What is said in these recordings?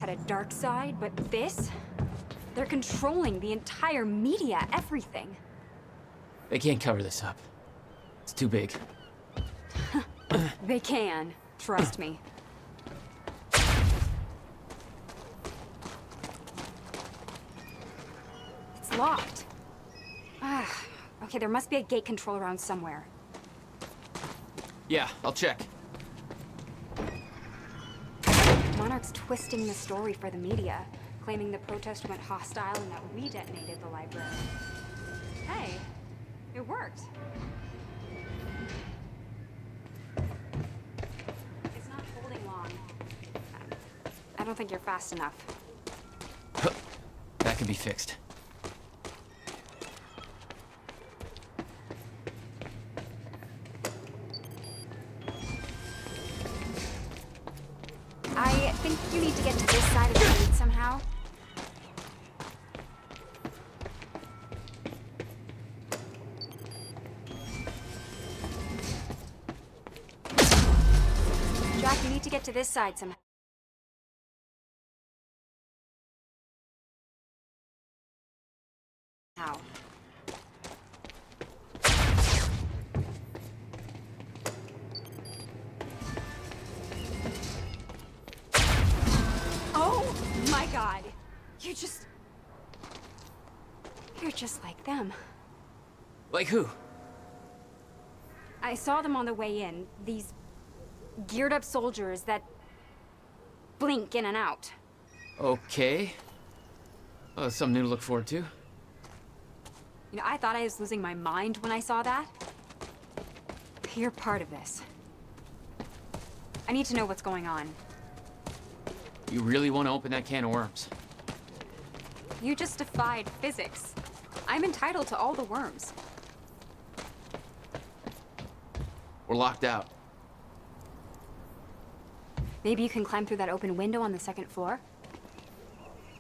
had a dark side, but this? They're controlling the entire media, everything. They can't cover this up. It's too big. They can. Trust me. It's locked. Okay, there must be a gate control around somewhere. Yeah, I'll check. Monarch's twisting the story for the media, claiming the protest went hostile and that we detonated the library. Hey, it worked. It's not holding long. I don't think you're fast enough. That can be fixed. I think you need to get to this side of the gate somehow. Jack, you need to get to this side somehow. Oh my God. You're just like them. Like who? I saw them on the way in. These geared up soldiers that blink in and out. Okay. Oh, something new to look forward to. You know, I thought I was losing my mind when I saw that. You're part of this. I need to know what's going on. You really want to open that can of worms? You just defied physics. I'm entitled to all the worms. We're locked out. Maybe you can climb through that open window on the second floor?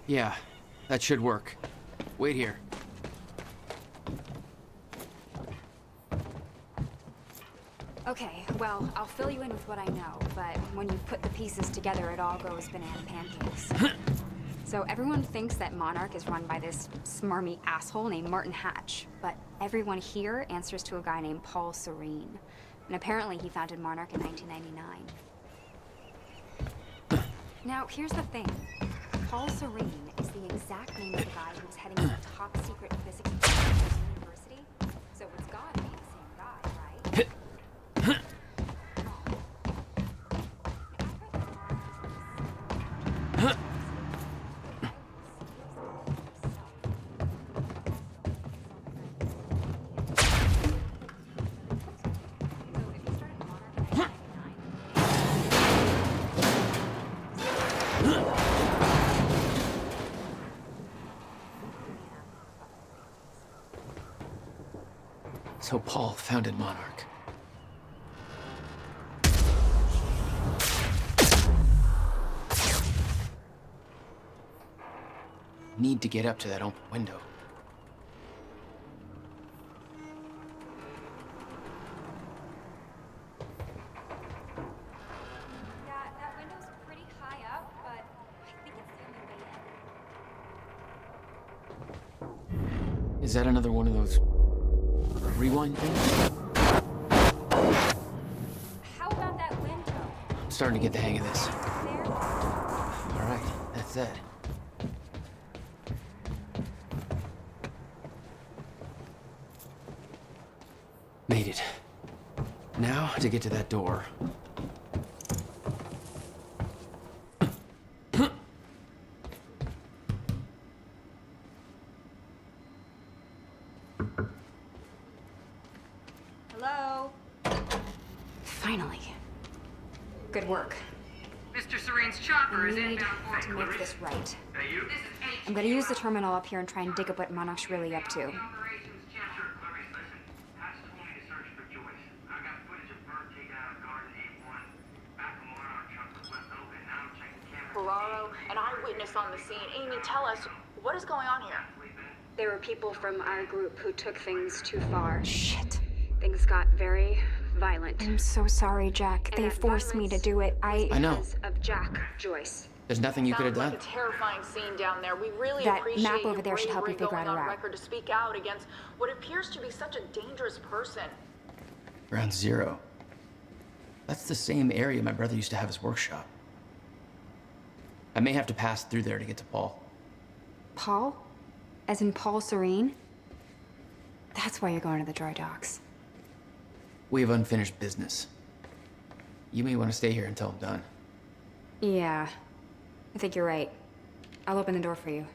Yeah, that should work. Wait here. Okay, well, I'll fill you in with what I know, but when you put the pieces together, it all goes banana pancakes. So everyone thinks that Monarch is run by this smarmy asshole named Martin Hatch, but everyone here answers to a guy named Paul Serene. And apparently he founded Monarch in 1999. Now, here's the thing. Paul Serene is the exact name of the guy who was heading to the top secret physics university. So it's gotta be the same guy, right? So Paul founded Monarch. Need to get up to that open window. Yeah, that window's pretty high up, but I think it's the only way in. Is that another one of those rewind things? How about that window? I'm starting to get the hang of this. There? All right, that's that. Made it. Now to get to that door. Hello? Finally. Good work. Mr. Serene's chopper I is need inbound for to make this right. This is I'm gonna use the terminal up here and try and dig up what Monarch's really up to. Operations chapter. Clarice, listen. Patch told me to search for Joyce. I got footage of Bert taking out a guard in A1. Back from Monarch trunk was left open. Now I'm checking cameras. Ferraro, an eyewitness on the scene. Amy, tell us, what is going on here? There were people from our group who took things too far. Shit. Things got very violent. I'm so sorry, Jack. They forced me to do it. I know. Because of Jack Joyce. There's nothing you could have Sounds done? like a terrifying scene down there. We really That appreciate map over your there should help you bravery figure out going a on route. record to speak out against what appears to be such a dangerous person. Ground Zero. That's the same area my brother used to have his workshop. I may have to pass through there to get to Paul. Paul? As in Paul Serene? That's why you're going to the dry docks. We have unfinished business. You may want to stay here until I'm done. Yeah, I think you're right. I'll open the door for you.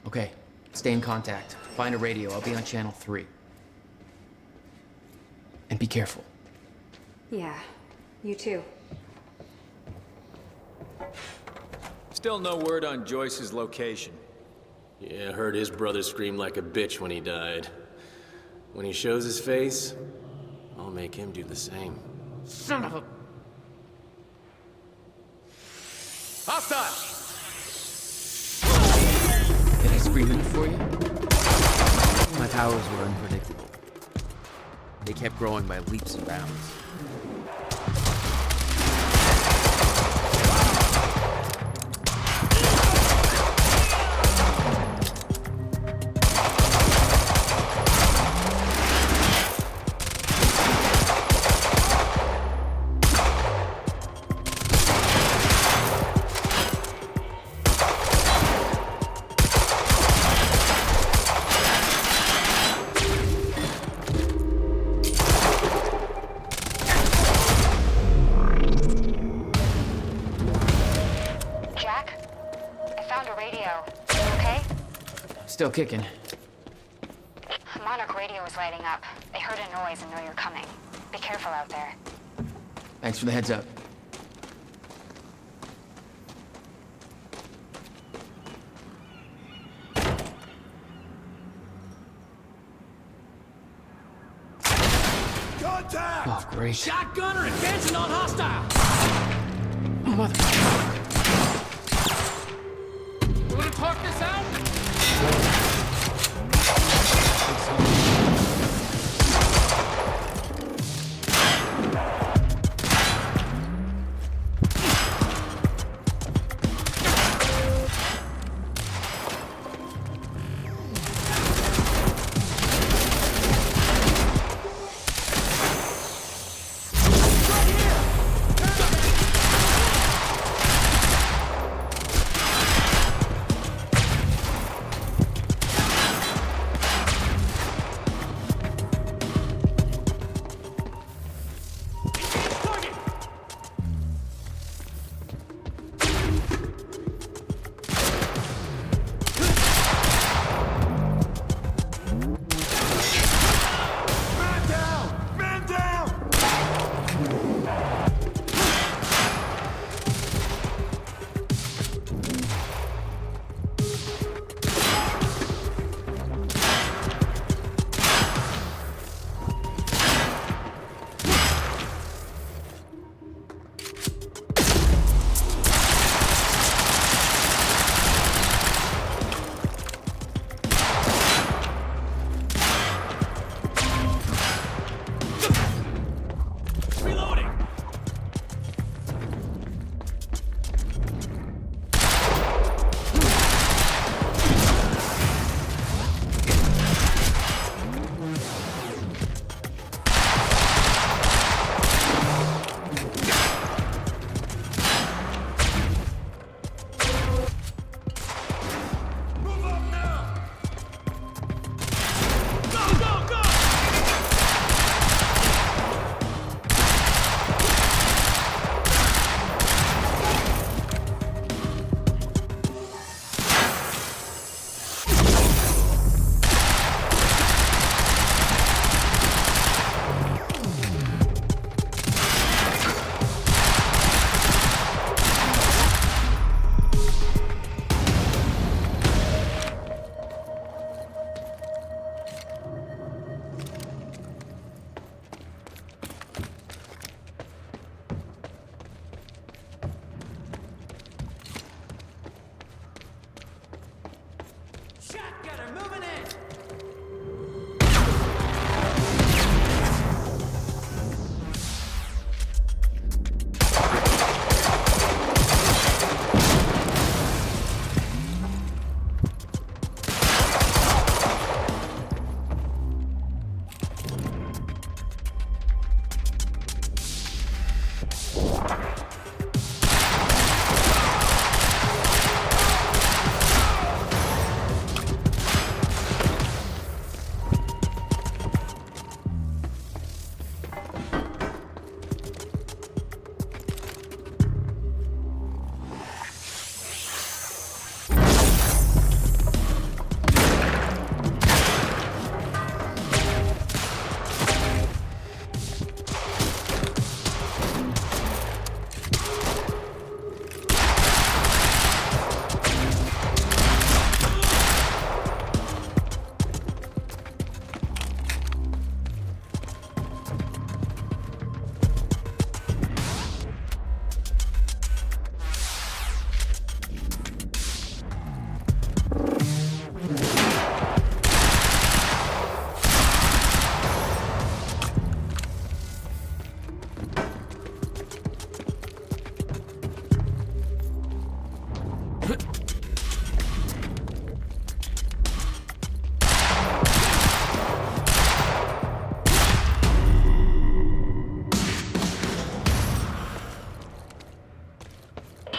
Okay, stay in contact. Find a radio. I'll be on channel 3. And be careful. Yeah, you too. Still no word on Joyce's location. Yeah, heard his brother scream like a bitch when he died. When he shows his face, I'll make him do the same. Son of a... Hostile! Did I scream it for you? My powers were unpredictable. They kept growing by leaps and bounds. Still kicking. Monarch radio is lighting up. They heard a noise and know you're coming. Be careful out there. Thanks for the heads up. Contact! Oh, great. Shotgunner advancing on hostile! Oh, mother... You wanna talk this out?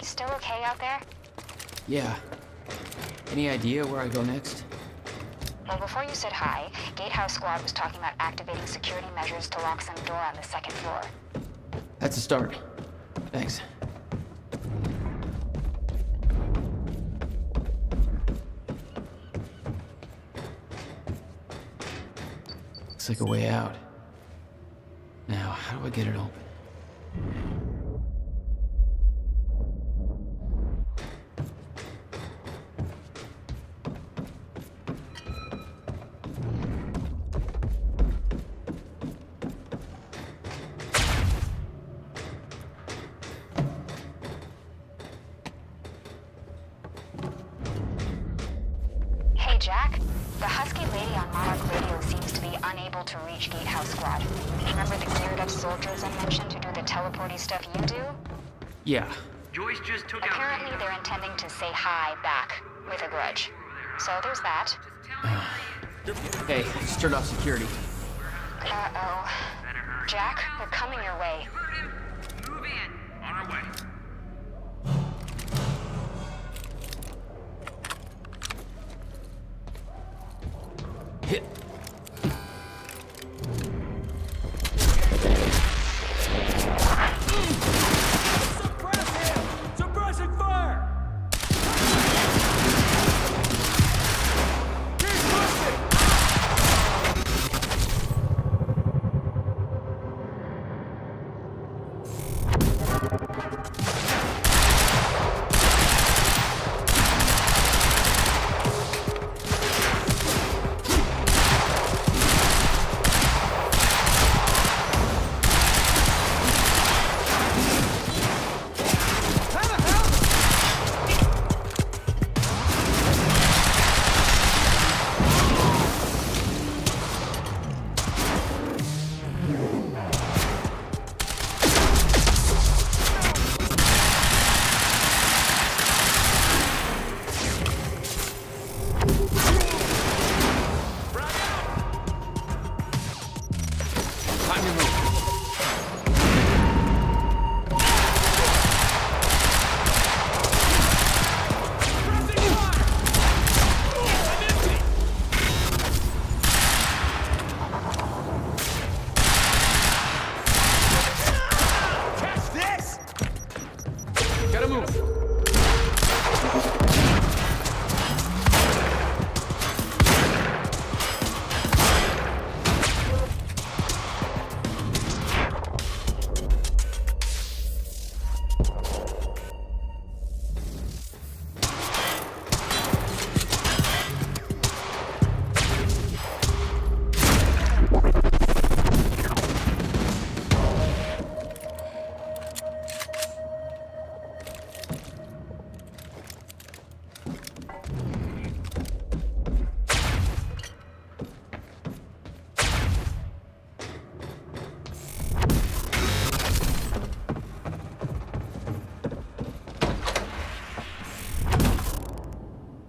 Still okay out there? Yeah. Any idea where I go next? Well, before you said hi, Gatehouse Squad was talking about activating security measures to lock some door on the second floor. That's a start. Thanks. Looks like a way out. Now, how do I get it open? Hey, Jack. The husky lady on Monarch Radio seems to be unable to reach Gatehouse Squad. Remember the geared up soldiers I mentioned who do the teleporty stuff you do? Yeah. Joyce just took out... Apparently they're intending to say hi back, with a grudge. So there's that. Hey, just turned off security. Uh-oh. Jack, they're coming your way. Move in. On our way. Hit. Suppressing fire! Time to move. Catch this! Gotta move.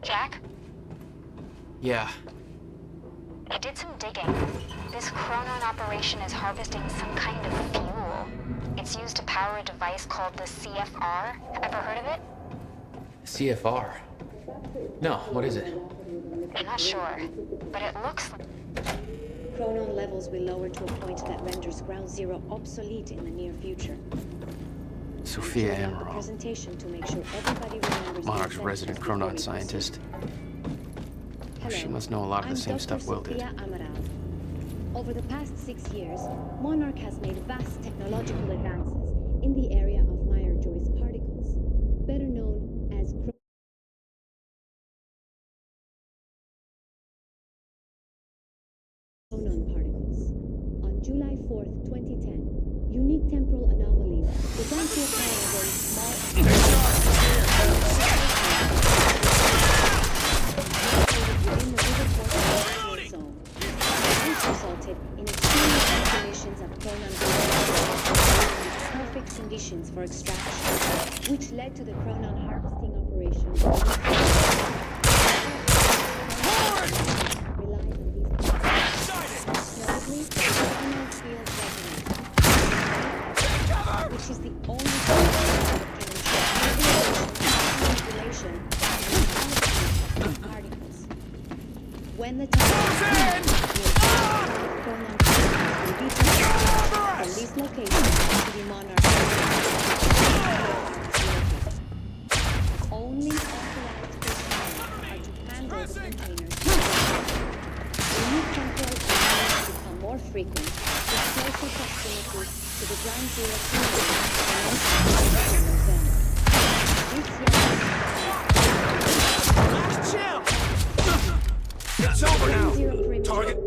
Jack, Yeah. I did some digging. This Chronon operation is harvesting some kind of fuel. It's used to power a device called the CFR. Ever heard of it? CFR? No, what is it? I'm not sure, but it looks like... Chronon levels will lower to a point that renders Ground Zero obsolete in the near future. Sophia During the Amaral, presentation to make sure everybody remembers the Monarch's essentials resident before Chronon we scientist. proceed. She must know a lot of the same Dr. stuff Will did. Sophia Amaral. Over the past 6 years, Monarch has made vast technological advances in the area of Meyer-Joyce particles, better known as chronon particles. On July 4th, 2010, unique temporal anomalies began to occur in small within the river zone. This resulted in extreme emissions of chronon with perfect conditions for extraction, which led to the chronon harvesting operation. Relies on these notably, the chronon field resonance, which is the only that can ensure manipulation of particles. When the time chronon will be transferred from these locations to the Monarch. Only authorized personnel are to handle the containers. The new temporal anomalies become more frequent with closer proximity to the ground zero perimeter and zone. Chill! It's over now! Target!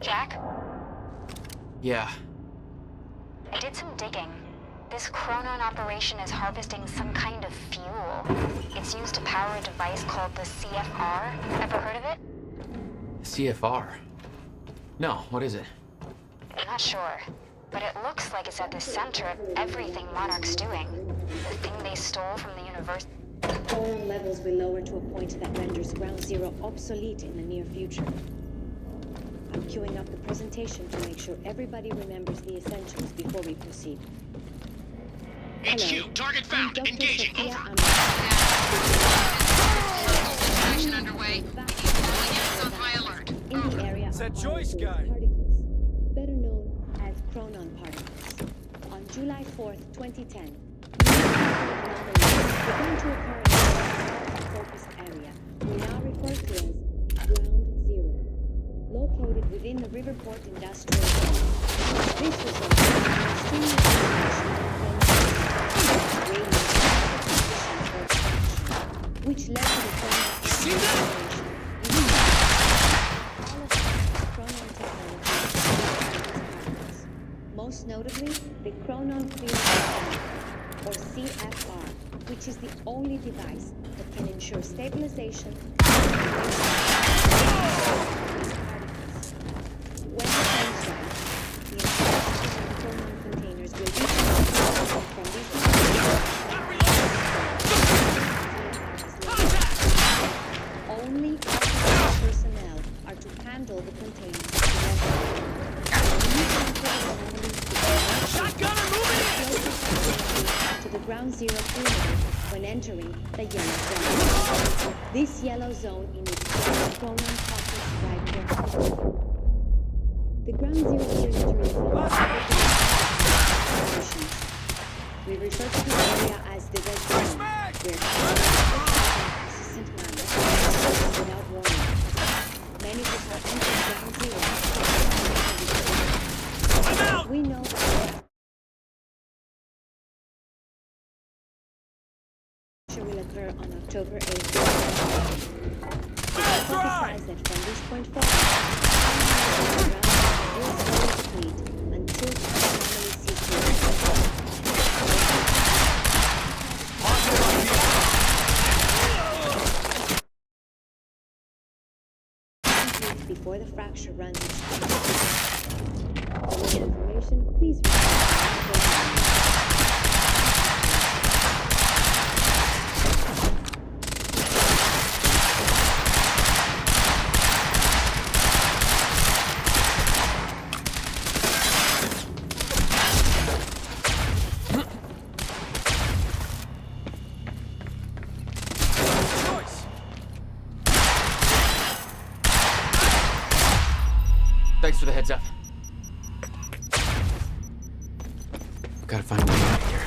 Jack? Yeah. I did some digging. This chronon operation is harvesting some kind of fuel. It's used to power a device called the CFR. Ever heard of it? CFR? No, what is it? I'm not sure, but it looks like it's at the center of everything Monarch's doing. The thing they stole from the universe. Chronon levels will lower to a point that renders Ground Zero obsolete in the near future. I'm queuing up the presentation to make sure everybody remembers the essentials before we proceed. HQ, target found. I'm Dr. Engaging. Sophia Over. Amaral. Underway. Units on high alert. In the area It's that of Joyce Meyer-Joyce guy. particles, better known as chronon particles. On July 4th, 2010, new anomalies began to occur in the focus area we now refer to as Ground Zero, located within the Riverport Industrial Zone. This resulted in extreme which led to the chronon most notably the chronon field resonance, or CFR, which is the only device that can ensure stabilization when the time strikes, the entire chronon containers will be transferred from these only authorized personnel are to handle the containers to the Ground Zero perimeter when entering the yellow zone. This yellow zone emits chronon particles right here. The Ground Zero perimeter is we refer to the area as the red zone, where persistent manner without warning. Many people enter Ground Zero. We know that will occur October 8, 2010. It's prophesied that from this point forward, will slowly deplete until anomaly ceases. Before the fracture runs its course. For more information, please refer to Thanks for the heads up. Gotta find a way out of here.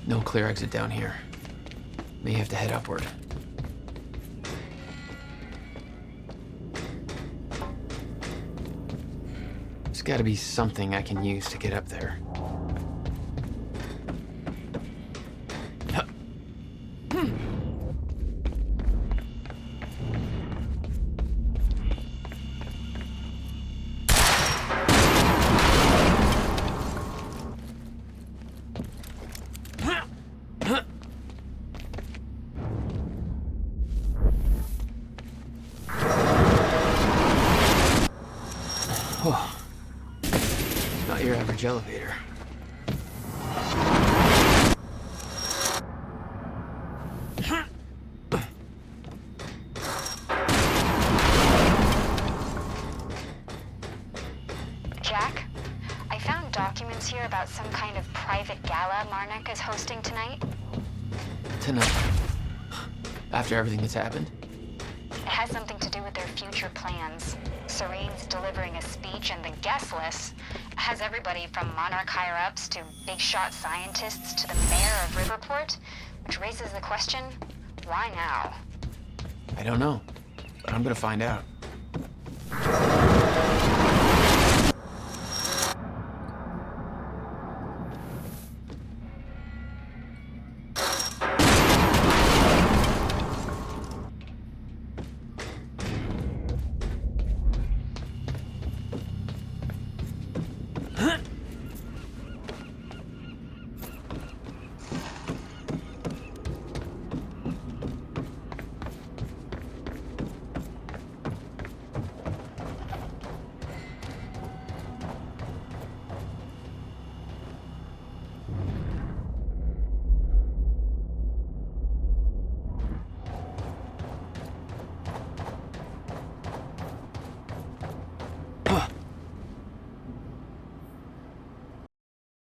No clear exit down here. May have to head upward. There's gotta be something I can use to get up there. Oh, not your average elevator. Jack, I found documents here about some kind of private gala Marnik is hosting tonight. Tonight? After everything that's happened? It has something to do with their future plans. Serene's delivering a speech, and the guest list has everybody from Monarch higher-ups to big-shot scientists to the mayor of Riverport, which raises the question, why now? I don't know, but I'm gonna find out.